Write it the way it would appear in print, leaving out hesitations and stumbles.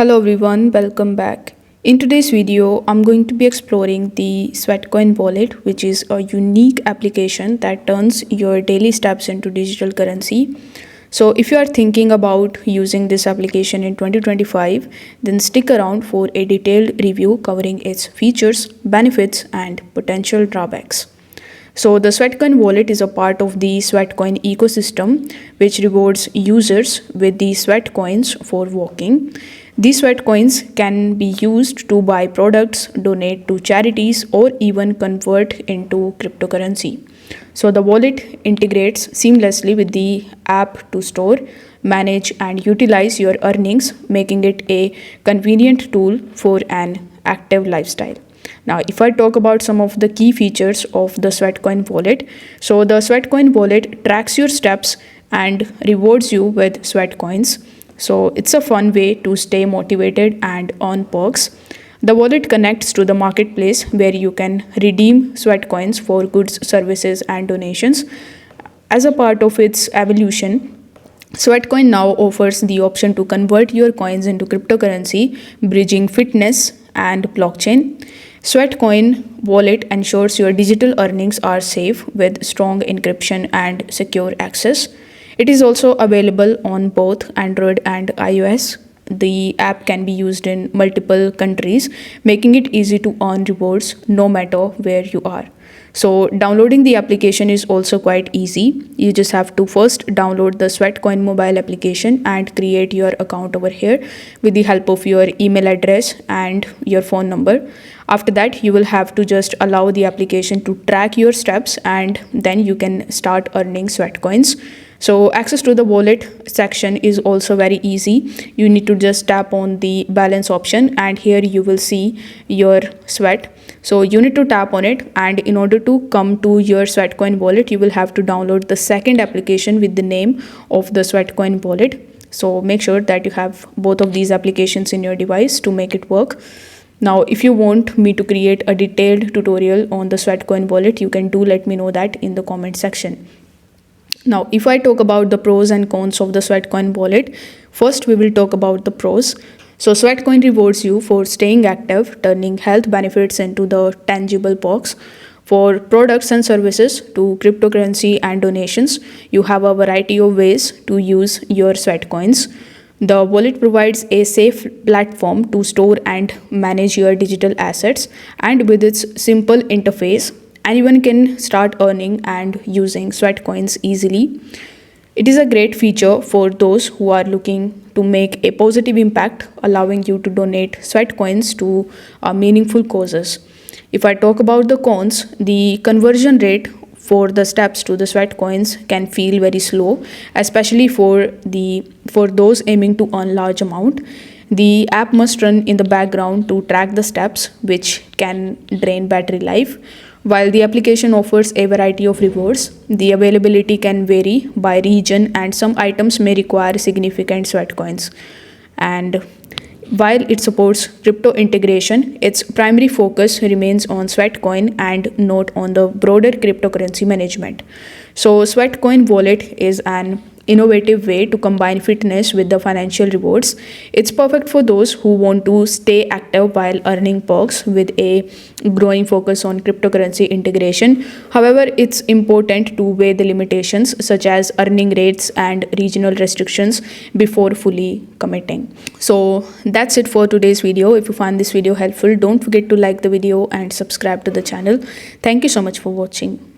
Hello everyone, welcome back. In today's video, I'm going to be exploring the Sweatcoin Wallet, which is a unique application that turns your daily steps into digital currency. So if you are thinking about using this application in 2025, then stick around for a detailed review covering its features, benefits, and potential drawbacks. So, the Sweatcoin wallet is a part of the Sweatcoin ecosystem, which rewards users with the sweat coins for walking. These sweat coins can be used to buy products, donate to charities, or even convert into cryptocurrency. So, the wallet integrates seamlessly with the app to store, manage, and utilize your earnings, making it a convenient tool for an active lifestyle. Now, if I talk about some of the key features of the Sweatcoin wallet, so the Sweatcoin wallet tracks your steps and rewards you with sweat coins. So it's a fun way to stay motivated and earn perks. The wallet connects to the marketplace where you can redeem sweat coins for goods, services, and donations. As a part of its evolution, Sweatcoin now offers the option to convert your coins into cryptocurrency, bridging fitness and blockchain. Sweatcoin wallet ensures your digital earnings are safe with strong encryption and secure access. It is also available on both Android and iOS. The app can be used in multiple countries, making it easy to earn rewards no matter where you are. So, downloading the application is also quite easy. You just have to first download the Sweatcoin mobile application and create your account over here with the help of your email address and your phone number. After that, you will have to just allow the application to track your steps and then you can start earning Sweatcoins. So access to the wallet section is also very easy. You need to just tap on the balance option and here you will see your sweat. So you need to tap on it, and in order to come to your Sweatcoin wallet, you will have to download the second application with the name of the Sweatcoin wallet. So make sure that you have both of these applications in your device to make it work. Now, if you want me to create a detailed tutorial on the Sweatcoin wallet, you can let me know that in the comment section. Now, if I talk about the pros and cons of the Sweatcoin wallet, first we will talk about the pros. So, Sweatcoin rewards you for staying active, turning health benefits into the tangible perks. For products and services to cryptocurrency and donations, you have a variety of ways to use your Sweatcoins. The wallet provides a safe platform to store and manage your digital assets, and with its simple interface, anyone can start earning and using sweat coins easily. It is a great feature for those who are looking to make a positive impact, allowing you to donate sweat coins to meaningful causes. If I talk about the cons, the conversion rate for the steps to the sweat coins can feel very slow, especially for those aiming to earn large amount. The app must run in the background to track the steps, which can drain battery life. While the application offers a variety of rewards, the availability can vary by region and some items may require significant sweat coins. And while it supports crypto integration, its primary focus remains on Sweatcoin and not on the broader cryptocurrency management. So, Sweatcoin wallet is an innovative way to combine fitness with the financial rewards. It's perfect for those who want to stay active while earning perks with a growing focus on cryptocurrency integration. However, it's important to weigh the limitations such as earning rates and regional restrictions before fully committing. So that's it for today's video. If you find this video helpful, don't forget to like the video and subscribe to the channel. Thank you so much for watching.